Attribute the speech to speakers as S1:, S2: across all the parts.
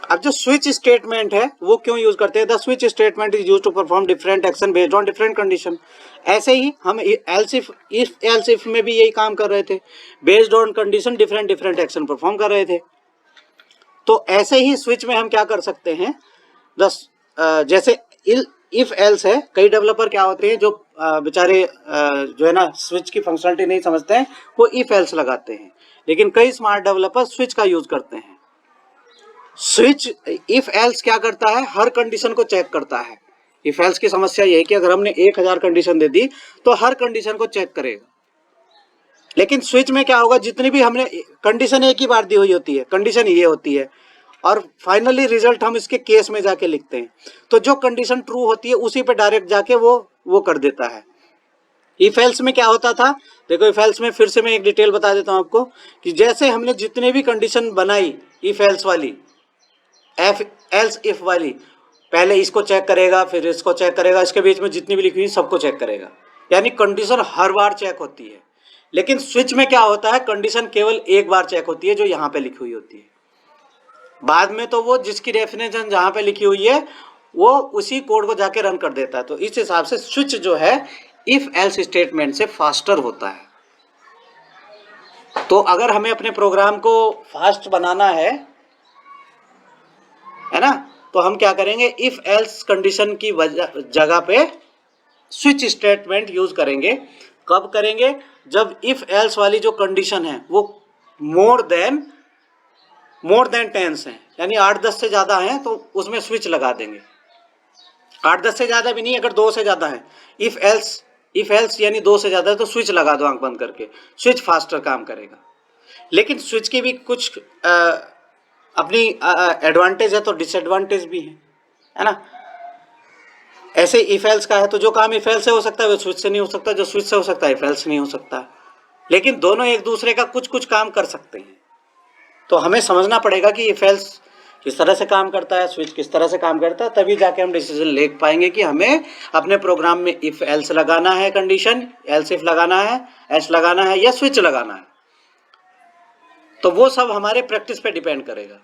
S1: अब जो switch statement है वो क्यों यूज करते हैं? The switch statement is use to perform different action based on different condition. ऐसे ही हम एल्स इफ में भी यही काम कर रहे थे, based on condition different different action perform कर रहे थे। तो ऐसे ही स्विच में हम क्या कर सकते हैं, जैसे इफ एल्स है, कई डेवलपर क्या होते हैं जो बेचारे जो है ना स्विच की फंक्शनलिटी नहीं समझते हैं, वो इफ एल्स लगाते हैं, लेकिन कई स्मार्ट डेवलपर स्विच का यूज करते हैं। स्विच इफ एल्स क्या करता है, हर कंडीशन को चेक करता है। इफ एल्स की समस्या ये है कि अगर हमने 1000 कंडीशन दे दी तो हर कंडीशन को चेक करेगा। लेकिन स्विच में क्या होगा, जितनी भी हमने कंडीशन एक ही बार दी हुई होती है, कंडीशन ये होती है, और फाइनली रिजल्ट हम इसके केस में जाके लिखते हैं। तो जो कंडीशन ट्रू होती है उसी पे डायरेक्ट जाके वो कर देता है। इफ एल्स में क्या होता था, देखो इफ एल्स में फिर से मैं एक डिटेल बता देता हूं आपको, कि जैसे हमने जितने भी कंडीशन बनाई इफ एल्स वाली, एफ एल्स इफ वाली, पहले इसको चेक करेगा, फिर इसको चेक करेगा, इसके बीच में जितनी भी लिखी हुई सबको चेक करेगा, यानी कंडीशन हर बार चेक होती है। लेकिन स्विच में क्या होता है, कंडीशन केवल एक बार चेक होती है, जो यहाँ पे लिखी हुई होती है। बाद में तो वो जिसकी डेफिनेशन जहाँ पे लिखी हुई है वो उसी कोड को जाके रन कर देता है। तो इस हिसाब से स्विच जो है इफ एल्स स्टेटमेंट से फास्टर होता है। तो अगर हमें अपने प्रोग्राम को फास्ट बनाना है ना, तो हम क्या करेंगे, इफ एल्स कंडीशन की जगह पे स्विच स्टेटमेंट यूज करेंगे। कब करेंगे, जब इफ एल्स वाली जो कंडीशन है वो मोर देन 10 है, यानी 8-10 से ज्यादा है, तो उसमें स्विच लगा देंगे। 8-10 से ज्यादा भी नहीं, अगर 2 से ज्यादा है, इफ एल्स यानी 2 से ज्यादा है, तो स्विच लगा दो आंख बंद करके, स्विच फास्टर काम करेगा। लेकिन स्विच की भी कुछ अपनी एडवांटेज है तो डिसएडवांटेज भी है ना। ऐसे इफ एल्स का है तो जो काम इफ एल्स से हो सकता है वो स्विच से नहीं हो सकता, जो स्विच से हो सकता है इफ एल्स से नहीं हो सकता, लेकिन दोनों एक दूसरे का कुछ कुछ काम कर सकते हैं। तो हमें समझना पड़ेगा कि इफ एल्स किस तरह से काम करता है, स्विच किस तरह से काम करता है, तभी जाके हम डिसीजन ले पाएंगे कि हमें अपने प्रोग्राम में इफ एल्स लगाना है, कंडीशन एल्स इफ लगाना है, एल्स लगाना है, या स्विच लगाना है। तो वो सब हमारे प्रैक्टिस पे डिपेंड करेगा।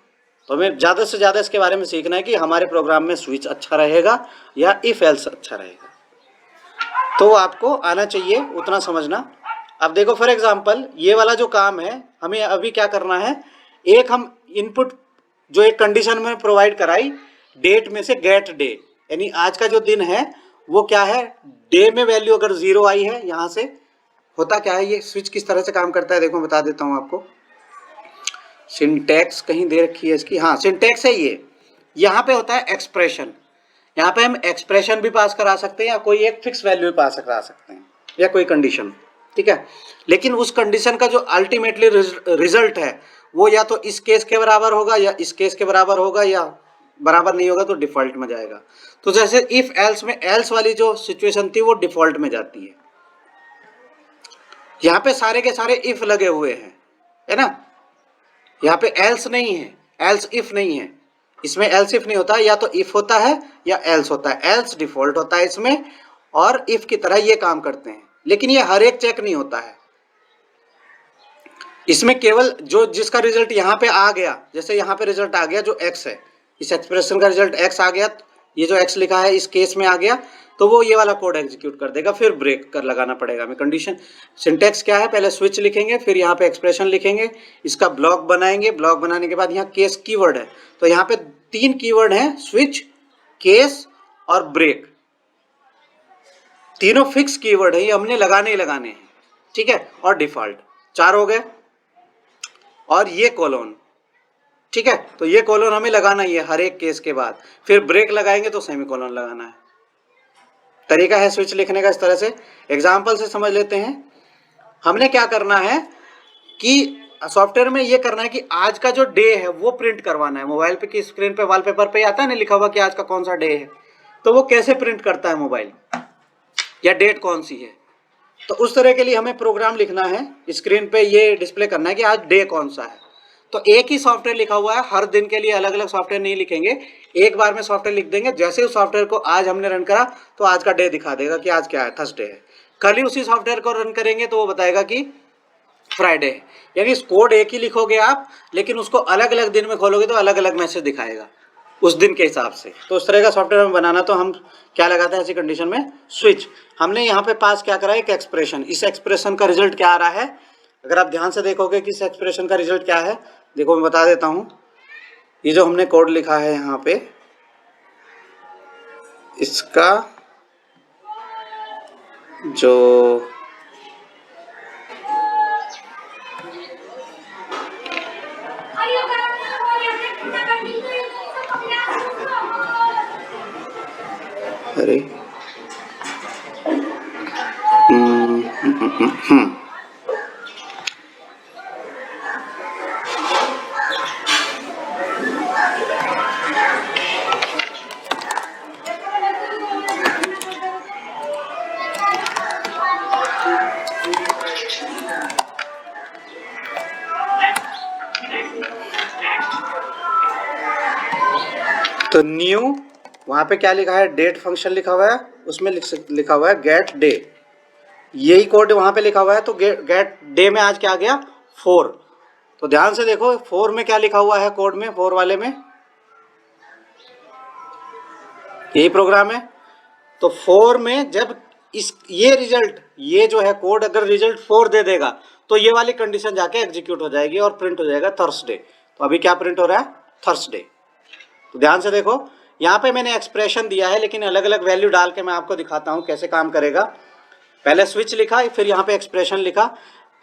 S1: तो हमें ज़्यादा से ज़्यादा इसके बारे में सीखना है कि हमारे प्रोग्राम में स्विच अच्छा रहेगा या इफ एल्स अच्छा रहेगा। तो आपको आना चाहिए उतना समझना। अब देखो फॉर एग्जांपल ये वाला जो काम है, हमें अभी क्या करना है, एक हम इनपुट जो एक कंडीशन में प्रोवाइड कराई, डेट में से गेट डे, यानी आज का जो दिन है वो क्या है, डे में वैल्यू अगर 0 आई है, यहाँ से होता क्या है, ये स्विच किस तरह से काम करता है देखो बता देता हूँ आपको। सिंटैक्स कहीं दे रखी है इसकी, हाँ सिंटैक्स है ये। यहाँ पे होता है एक्सप्रेशन, यहाँ पे हम एक्सप्रेशन भी पास करा सकते हैं या कोई एक फिक्स वैल्यू भी पास करा सकते हैं या कोई कंडीशन, ठीक है। लेकिन उस कंडीशन का जो अल्टीमेटली रिजल्ट है वो या तो इस केस के बराबर होगा या इस केस के बराबर होगा, या बराबर नहीं होगा तो डिफॉल्ट में जाएगा। तो जैसे इफ एल्स में एल्स वाली जो सिचुएशन थी वो डिफॉल्ट में जाती है। यहाँ पे सारे के सारे इफ लगे हुए हैं, है ना, यहाँ पे एल्स नहीं है, एल्स इफ नहीं है, इसमें एल्स इफ नहीं होता, या तो इफ होता है या एल्स होता है। एल्स डिफॉल्ट होता है इसमें, और इफ की तरह ये काम करते हैं, लेकिन ये हर एक चेक नहीं होता है। इसमें केवल जो जिसका रिजल्ट यहाँ पे आ गया, जैसे यहाँ पे रिजल्ट आ गया जो एक्स है, इस एक्सप्रेशन का रिजल्ट एक्स आ गया, ये जो एक्स लिखा है इस केस में आ गया, तो वो ये वाला कोड एग्जीक्यूट कर देगा, फिर ब्रेक कर लगाना पड़ेगा हमें कंडीशन। सिंटैक्स क्या है, पहले स्विच लिखेंगे, फिर यहाँ पे एक्सप्रेशन लिखेंगे, इसका ब्लॉक बनाएंगे, ब्लॉक बनाने के बाद यहाँ केस कीवर्ड है, तो यहाँ पे 3 कीवर्ड है, स्विच, केस और ब्रेक, तीनों फिक्स कीवर्ड है, ये हमने लगाने ही लगाने हैं, ठीक है। और डिफॉल्ट 4 हो गए, और ये कॉलन, ठीक है। तो ये कॉलन हमें लगाना ही है हर एक केस के बाद, फिर ब्रेक लगाएंगे तो सेमीकोलन लगाना है। तरीका है स्विच लिखने का इस तरह से। एग्जाम्पल से समझ लेते हैं। हमने क्या करना है कि सॉफ्टवेयर में ये करना है कि आज का जो डे है वो प्रिंट करवाना है। मोबाइल पे की स्क्रीन पे वॉलपेपर पे आता है ना लिखा हुआ कि आज का कौन सा डे है, तो वो कैसे प्रिंट करता है मोबाइल, या डेट कौन सी है। तो उस तरह के लिए हमें प्रोग्राम लिखना है, स्क्रीन पे ये डिस्प्ले करना है कि आज डे कौन सा है। तो एक ही सॉफ्टवेयर लिखा हुआ है, हर दिन के लिए अलग अलग सॉफ्टवेयर नहीं लिखेंगे, एक बार में सॉफ्टवेयर लिख देंगे। जैसे उस सॉफ्टवेयर को आज हमने रन करा तो आज का डे दिखा देगा कि आज क्या है, थर्सडे है। कल ही उसी सॉफ्टवेयर को रन करेंगे तो वो बताएगा कि फ्राइडे, यानी कोड एक ही लिखोगे आप, लेकिन उसको अलग अलग दिन में खोलोगे तो अलग अलग मैसेज दिखाएगा उस दिन के हिसाब से। तो उस तरह का सॉफ्टवेयर में बनाना, तो हम क्या लगाते हैं ऐसी कंडीशन में, स्विच। हमने यहाँ पे पास क्या करा है, एक एक्सप्रेशन। इस एक्सप्रेशन का रिजल्ट क्या आ रहा है, अगर आप ध्यान से देखोगे कि इस एक्सप्रेशन का रिजल्ट क्या है, देखो मैं बता देता हूँ। ये जो हमने कोड लिखा है यहाँ पे, इसका जो अरे तो न्यू, वहां पे क्या लिखा है, डेट फंक्शन लिखा हुआ है, उसमें लिखा हुआ है गेट डे। यही कोड वहां पे लिखा हुआ है, तो गेट डे में आज क्या आ गया, 4। तो ध्यान से देखो 4 में क्या लिखा हुआ है कोड में, 4 वाले में यही प्रोग्राम है। तो 4 में जब ये रिजल्ट, ये जो है कोड अगर रिजल्ट 4 दे देगा तो ये वाली कंडीशन जाके एग्जीक्यूट हो जाएगी और प्रिंट हो जाएगा थर्सडे। तो अभी क्या प्रिंट हो रहा है, थर्सडे। तो ध्यान से देखो, यहाँ पे मैंने एक्सप्रेशन दिया है, लेकिन अलग अलग वैल्यू डाल के मैं आपको दिखाता हूँ कैसे काम करेगा। पहले स्विच लिखा, फिर यहाँ पे एक्सप्रेशन लिखा।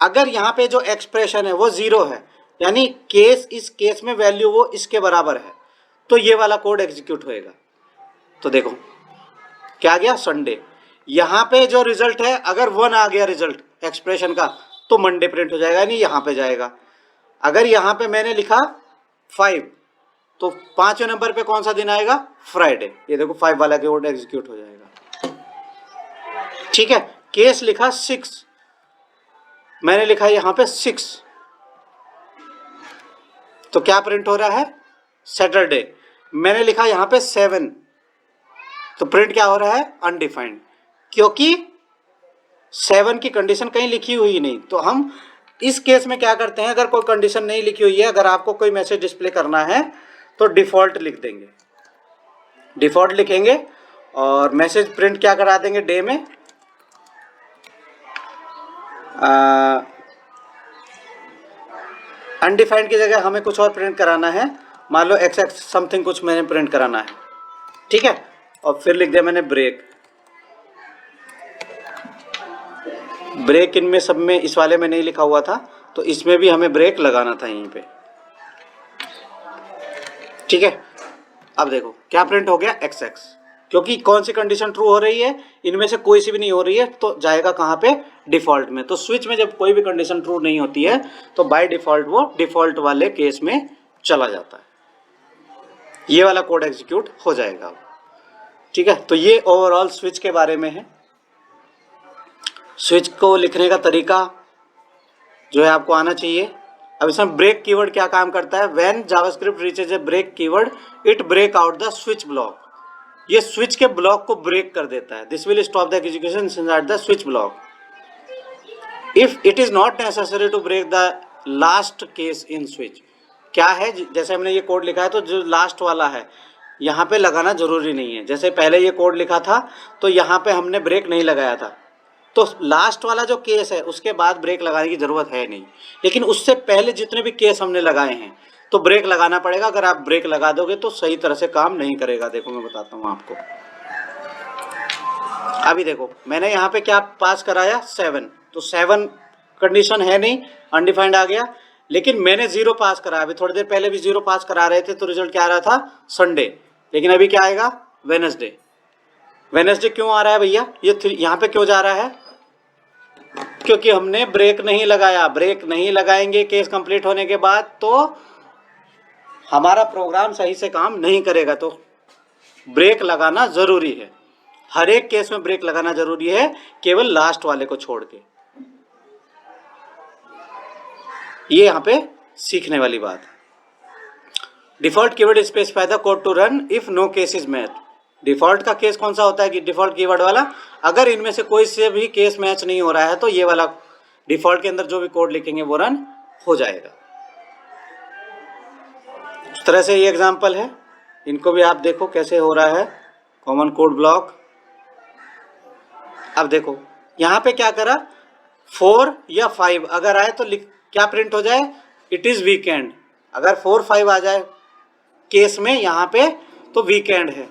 S1: अगर यहाँ पे जो एक्सप्रेशन है वो 0 है, यानी केस, इस केस में वैल्यू वो इसके बराबर है, तो ये वाला कोड एग्जीक्यूट होएगा। तो देखो क्या आ गया, संडे। यहाँ पे जो रिजल्ट है, अगर 1 आ गया रिजल्ट एक्सप्रेशन का, तो मंडे प्रिंट हो जाएगा, यानी यहाँ पे जाएगा। अगर यहाँ पे मैंने लिखा 5, तो 5वें नंबर पे कौन सा दिन आएगा, फ्राइडे। ये देखो 5 वाला कोड एग्जीक्यूट हो जाएगा। ठीक है, केस लिखा 6, मैंने लिखा यहाँ पे 6, तो क्या प्रिंट हो रहा है, सैटरडे। मैंने लिखा यहाँ पे 7, तो प्रिंट क्या हो रहा है, अनडिफाइंड, क्योंकि 7 की कंडीशन कहीं लिखी हुई नहीं। तो हम इस केस में क्या करते हैं, अगर कोई कंडीशन नहीं लिखी हुई है, अगर आपको कोई मैसेज डिस्प्ले करना है तो डिफॉल्ट लिख देंगे, डिफॉल्ट लिखेंगे और मैसेज प्रिंट क्या करा देंगे डे में, अनडिफाइंड की जगह हमें कुछ और प्रिंट कराना है, मान लो एक्स एक्स समथिंग कुछ मैंने प्रिंट कराना है, ठीक है। और फिर लिख दिया मैंने ब्रेक। ब्रेक इनमें सब में, इस वाले में नहीं लिखा हुआ था, तो इसमें भी हमें ब्रेक लगाना था यहीं पे, ठीक है। अब देखो क्या प्रिंट हो गया, एक्स एक्स, क्योंकि कौन सी कंडीशन ट्रू हो रही है, इनमें से कोई सी भी नहीं हो रही है, तो जाएगा कहाँ पे, डिफॉल्ट में। तो स्विच में जब कोई भी कंडीशन ट्रू नहीं होती है तो बाय डिफॉल्ट वो डिफॉल्ट वाले केस में चला जाता है, ये वाला कोड एग्जीक्यूट हो जाएगा, ठीक है। तो ये ओवरऑल स्विच के बारे में है। स्विच को लिखने का तरीका जो है आपको आना चाहिए। अब इसमें ब्रेक कीवर्ड क्या काम करता है, when JavaScript reaches a break keyword it break out the switch block, ये स्विच के ब्लॉक को ब्रेक कर देता है। This will stop the execution inside the switch block if it is not necessary to break the last case in switch. क्या है, जैसे हमने ये कोड लिखा है, तो जो लास्ट वाला है यहाँ पे लगाना जरूरी नहीं है। जैसे पहले ये कोड लिखा था तो यहाँ पे हमने ब्रेक नहीं लगाया था, तो लास्ट वाला जो केस है उसके बाद ब्रेक लगाने की जरूरत है नहीं, लेकिन उससे पहले जितने भी केस हमने लगाए हैं तो ब्रेक लगाना पड़ेगा। अगर आप ब्रेक लगा दोगे तो सही तरह से काम नहीं करेगा। देखो मैं बताता हूँ आपको। अभी देखो मैंने यहाँ पे क्या पास कराया, 7, तो 7 कंडीशन है नहीं, अनडिफाइंड आ गया, लेकिन मैंने 0 पास करा। अभी थोड़ी देर पहले भी 0 पास करा रहे थे, तो रिजल्ट क्या आ रहा था, संडे, लेकिन अभी क्या आएगा, वेडनेसडे। वेडनेसडे क्यों आ रहा है भैया, ये यहाँ पे क्यों जा रहा है, क्योंकि हमने ब्रेक नहीं लगाया। ब्रेक नहीं लगाएंगे केस कंप्लीट होने के बाद तो हमारा प्रोग्राम सही से काम नहीं करेगा। तो ब्रेक लगाना जरूरी है, हर एक केस में ब्रेक लगाना जरूरी है, केवल लास्ट वाले को छोड़ के। ये यहाँ पे सीखने वाली बात है। Default keyword specify the code to run if no case is match. Default का केस कौन सा होता है कि डिफॉल्ट कीवर्ड वाला, अगर इनमें से कोई से भी केस मैच नहीं हो रहा है तो ये वाला डिफॉल्ट के अंदर जो भी कोड लिखेंगे वो रन हो जाएगा। इस तरह से ये एग्जांपल है, इनको भी आप देखो कैसे हो रहा है कॉमन कोड ब्लॉक। अब देखो यहाँ पे क्या करा, 4 या 5 अगर आए तो क्या प्रिंट हो जाए, इट इज वीकेंड। अगर 4 5 आ जाए केस में यहाँ पे तो वीकेंड है।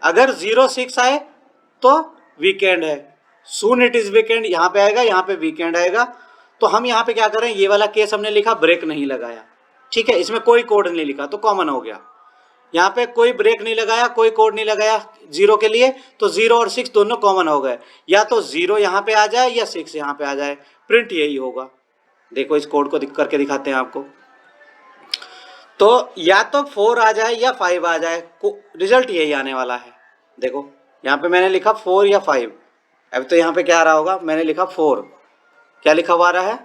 S1: अगर 0 6 आए तो वीकेंड है। सून इट इज वीकेंड यहाँ पे आएगा, यहाँ पे वीकेंड आएगा। तो हम यहाँ पे क्या करें, ये वाला केस हमने लिखा, ब्रेक नहीं लगाया, ठीक है, इसमें कोई कोड नहीं लिखा तो कॉमन हो गया। यहाँ पे कोई ब्रेक नहीं लगाया, कोई कोड नहीं लगाया 0 के लिए, तो 0 और 6 दोनों कॉमन हो गए। या तो 0 यहाँ पे आ जाए या 6 यहाँ पे आ जाए, प्रिंट यही होगा। देखो इस कोड को करके दिखाते हैं आपको। तो या तो 4 आ जाए या 5 आ जाए, रिजल्ट यही आने वाला है। देखो यहाँ पे मैंने लिखा 4 या 5, अब तो यहाँ पे क्या आ रहा होगा, मैंने लिखा 4, क्या लिखा हुआ आ रहा है,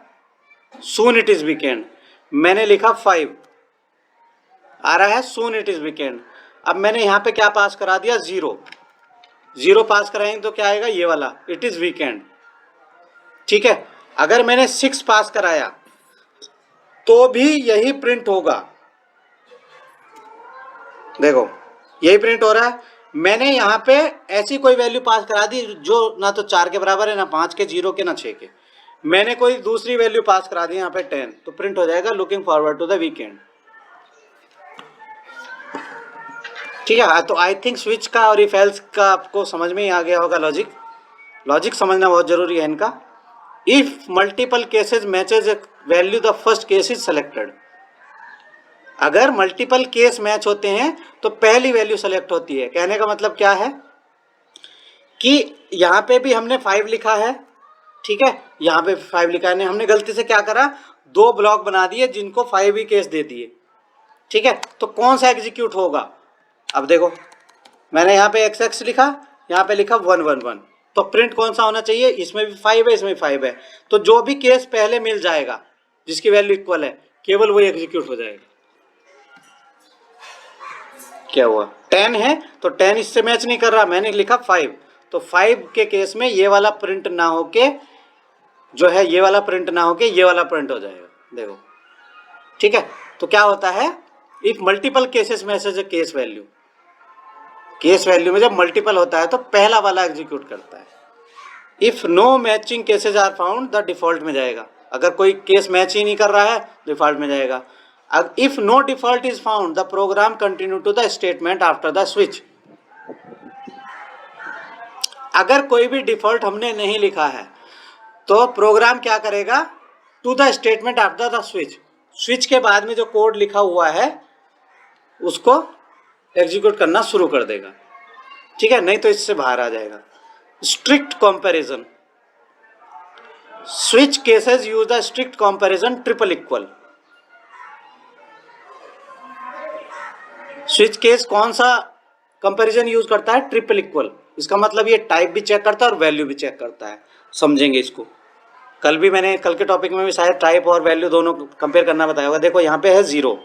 S1: सून इट इज वीकेंड। मैंने लिखा 5, आ रहा है सून इट इज वीकेंड। अब मैंने यहाँ पे क्या पास करा दिया, 0 पास कराएंगे तो क्या आएगा, ये वाला इट इज वीकेंड, ठीक है। अगर मैंने 6 पास कराया तो भी यही प्रिंट होगा। देखो यही प्रिंट हो रहा है। मैंने यहाँ पे ऐसी कोई वैल्यू पास करा दी जो ना तो 4 के बराबर है, ना 5 के, 0 के, ना 6 के। मैंने कोई दूसरी वैल्यू पास करा दी यहाँ पे 10, तो प्रिंट हो जाएगा looking forward to the weekend, ठीक है। तो आई थिंक स्विच का और इफ एल्स का आपको समझ में ही आ गया होगा। लॉजिक समझना बहुत जरूरी है इनका। If multiple cases matches value the first case is selected. अगर मल्टीपल केस मैच होते हैं तो पहली वैल्यू सेलेक्ट होती है। कहने का मतलब क्या है कि यहाँ पे भी हमने 5 लिखा है, ठीक है, यहाँ पे 5 लिखा है, हमने गलती से क्या करा, 2 ब्लॉक बना दिए जिनको 5 ही केस दे दिए, ठीक है। तो कौन सा एग्जीक्यूट होगा, अब देखो मैंने यहाँ पे XX लिखा, यहाँ पे लिखा 1 1 1, तो प्रिंट कौन सा होना चाहिए, इसमें भी 5 है, इसमें भी 5 है, तो जो भी केस पहले मिल जाएगा जिसकी वैल्यू इक्वल है केवल वो एग्जीक्यूट हो जाएगा। क्या हुआ, 10 है तो 10 इससे मैच नहीं कर रहा, मैंने लिखा 5, तो 5 के केस में ये वाला प्रिंट ना होके जो है ये वाला प्रिंट ना होके ये वाला प्रिंट हो जाएगा। देखो ठीक है। तो क्या होता है, if multiple cases message case value में जब मल्टीपल होता है तो पहला वाला एग्जीक्यूट करता है। If no matching cases are found the default में जाएगा। अगर कोई केस मैच ही नहीं कर रहा है डिफॉल्ट में जाएगा। If no default is found the program continue to the statement after the switch. अगर कोई भी डिफॉल्ट हमने नहीं लिखा है तो प्रोग्राम क्या करेगा, to the statement after the switch, switch के बाद में जो कोड लिखा हुआ है उसको एग्जीक्यूट करना शुरू कर देगा, ठीक है, नहीं तो इससे बाहर आ जाएगा। Strict comparison, switch cases use the strict comparison triple equal. Switch case कौन सा कंपैरिजन यूज करता है, ट्रिपल इक्वल। इसका मतलब ये टाइप भी चेक करता है और वैल्यू भी चेक करता है, समझेंगे इसको। कल के टॉपिक में भी शायद टाइप और वैल्यू दोनों कंपेयर करना बताया होगा। देखो यहाँ पे है 0,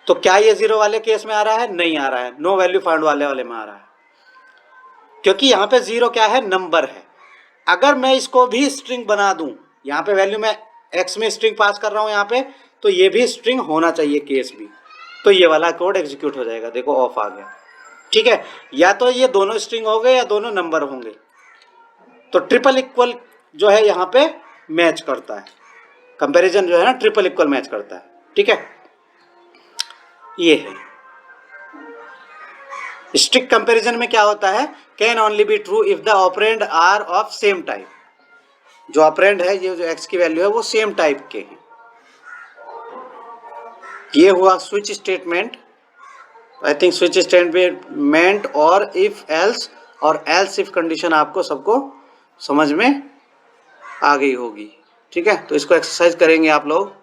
S1: तो क्या ये 0 वाले केस में आ रहा है, नहीं आ रहा है, नो वैल्यू फाउंड वाले में आ रहा है, क्योंकि यहाँ पे 0 क्या है, नंबर है। अगर मैं इसको भी स्ट्रिंग बना दूं, यहाँ पे वैल्यू मैं x में स्ट्रिंग पास कर रहा हूँ यहाँ पे, तो ये भी स्ट्रिंग होना चाहिए केस भी, तो ये वाला कोड एग्जीक्यूट हो जाएगा। देखो ऑफ आ गया, ठीक है। या तो ये दोनों स्ट्रिंग हो गए या दोनों नंबर होंगे, तो ट्रिपल इक्वल जो है यहाँ पे मैच करता है, कंपैरिजन जो है ना ट्रिपल इक्वल मैच करता है, ठीक है। ये है स्ट्रिक्ट कंपैरिजन में क्या होता है, can only be true if the operand are of same type. जो ऑपरेंड है, ये जो एक्स की वैल्यू है वो सेम टाइप के हैं। ये हुआ switch statement. I think switch statement और इफ एल्स और एल्स इफ कंडीशन आपको सबको समझ में आ गई होगी, ठीक है। तो इसको एक्सरसाइज करेंगे आप लोग।